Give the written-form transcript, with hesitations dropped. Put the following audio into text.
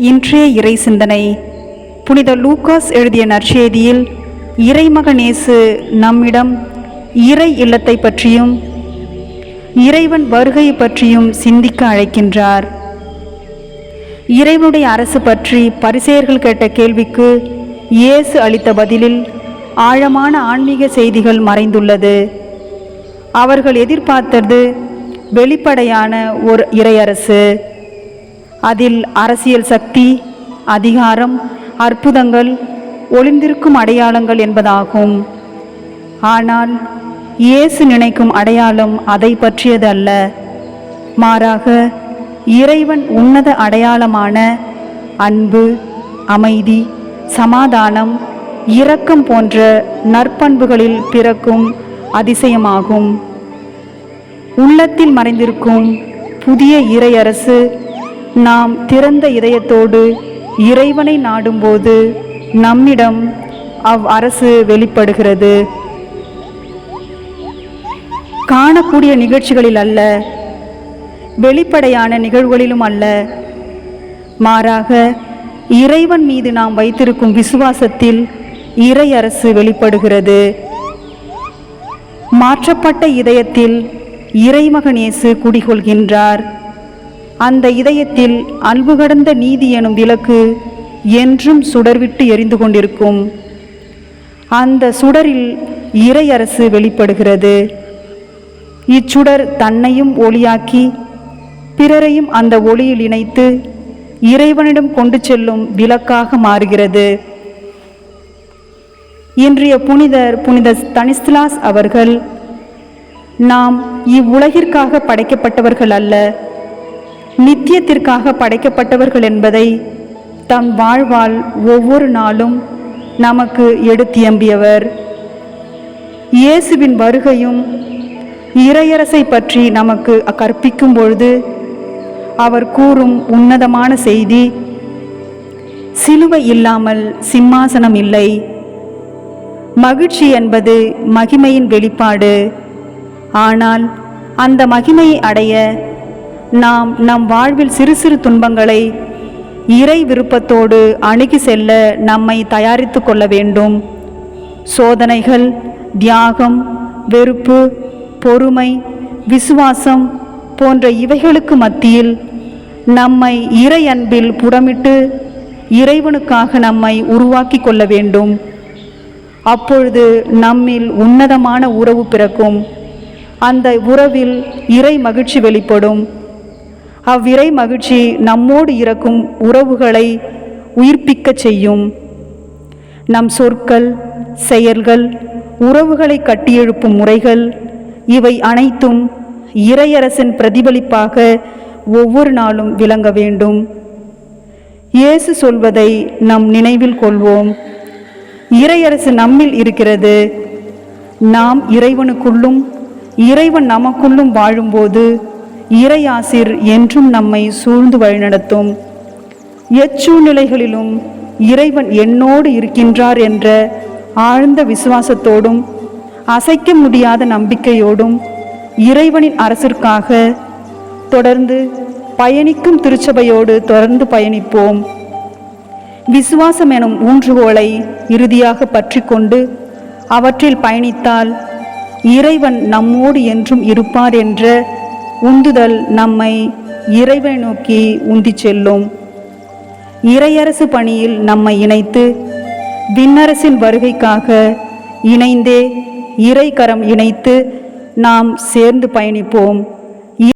இன்றைய இறை சிந்தனை புனித லூகாஸ் எழுதிய நற்செய்தியில் இறைமகனேசு நம்மிடம் இறை இல்லத்தை பற்றியும் இறைவன் வருகை பற்றியும் சிந்திக்க அழைக்கின்றார். இறைவனுடைய அரசு பற்றி பரிசேயர்கள் கேட்ட கேள்விக்கு இயேசு அளித்த பதிலில் ஆழமான ஆன்மீக செய்திகள் மறைந்துள்ளது. அவர்கள் எதிர்பார்த்தது வெளிப்படையான ஒரு இறையரசு. அதில் அரசியல் சக்தி, அதிகாரம், அற்புதங்கள், ஒளிந்திருக்கும் அடையாளங்கள் என்பதாகும். ஆனால் இயேசு நினைக்கும் அடையாளம் அதை பற்றியது அல்ல. மாறாக இறைவன் உன்னத அடையாளமான அன்பு, அமைதி, சமாதானம், இரக்கம் போன்ற நற்பண்புகளில் பிறக்கும் அதிசயமாகும். உள்ளத்தில் மறைந்திருக்கும் புதிய இறையரசு நாம் திறந்த இதயத்தோடு இறைவனை நாடும்போது நம்மிடம் அரசு வெளிப்படுகிறது. காணக்கூடிய நிகழ்ச்சிகளில் அல்ல, வெளிப்படையான நிகழ்வுகளிலும் அல்ல, மாறாக இறைவன் மீது நாம் வைத்திருக்கும் விசுவாசத்தில் இறையரசு வெளிப்படுகிறது. மாற்றப்பட்ட இதயத்தில் இறைமகனேசு குடிகொள்கின்றார். அந்த இதயத்தில் அன்பு கடந்த நீதி எனும் விளக்கு என்றும் சுடர்விட்டு எரிந்து கொண்டிருக்கும். அந்த சுடரில் இறையரசு வெளிப்படுகிறது. இச்சுடர் தன்னையும் ஒளியாக்கி பிறரையும் அந்த ஒளியில் இணைத்து இறைவனிடம் கொண்டு செல்லும் விளக்காக மாறுகிறது. இன்றைய புனித ஸ்தானிஸ்லாஸ் அவர்கள், நாம் இவ்வுலகிற்காக படைக்கப்பட்டவர்கள் அல்ல, நித்தியத்திற்காக படைக்கப்பட்டவர்கள் என்பதை தம் வாழ்வால் ஒவ்வொரு நாளும் நமக்கு எடுத்தியம்பியவர். இயேசுவின் வருகையும் இறையரசை பற்றி நமக்கு கற்பிக்கும் பொழுது அவர் கூறும் உன்னதமான செய்தி, சிலுவை இல்லாமல் சிம்மாசனம் இல்லை. மகிழ்ச்சி என்பது மகிமையின் வெளிப்பாடு. ஆனால் அந்த மகிமையை அடைய நாம் நம் வாழ்வில் சிறு சிறு துன்பங்களை இறை விருப்பத்தோடு அணுகி செல்ல நம்மை தயாரித்து கொள்ள வேண்டும். சோதனைகள், தியாகம், வெறுப்பு, பொறுமை, விசுவாசம் போன்ற இவைகளுக்கு மத்தியில் நம்மை இறை அன்பில் புடமிட்டு இறைவனுக்காக நம்மை உருவாக்கி கொள்ள வேண்டும். அப்பொழுது நம்மில் உன்னதமான உறவு பிறக்கும். அந்த உறவில் இறை மகிழ்ச்சி வெளிப்படும். அவ்விறை மகிழ்ச்சி நம்மோடு இருக்கும் உறவுகளை உயிர்ப்பிக்கச் செய்யும். நம் சொற்கள், செயல்கள், உறவுகளை கட்டியெழுப்பும் முறைகள், இவை அனைத்தும் இறையரசின் பிரதிபலிப்பாக ஒவ்வொரு நாளும் விளங்க வேண்டும். இயேசு சொல்வதை நம் நினைவில் கொள்வோம். இறையரசு நம்மில் இருக்கிறது. நாம் இறைவனுக்குள்ளும் இறைவன் நமக்குள்ளும் வாழும்போது இறையாசிர் என்றும் நம்மை சூழ்ந்து வழிநடத்தும். எச்சூழ்நிலைகளிலும் இறைவன் என்னோடு இருக்கின்றார் என்ற ஆழ்ந்த விசுவாசத்தோடும் அசைக்க முடியாத நம்பிக்கையோடும் இறைவனின் அரசிற்காக தொடர்ந்து பயணிக்கும் திருச்சபையோடு தொடர்ந்து பயணிப்போம். விசுவாசம் எனும் ஊன்றுகோலை இறுதியாக பற்றி கொண்டு அவற்றில் பயணித்தால் இறைவன் நம்மோடு என்றும் இருப்பார் என்ற உந்துதல் நம்மை இறைவனை நோக்கி உந்திச் செல்லும். இறையரசு பணியில் நம்மை இணைத்து விண்ணரசின் வருகைக்காக இணைந்தே இறை கரம் இணைத்து நாம் சேர்ந்து பயணிப்போம்.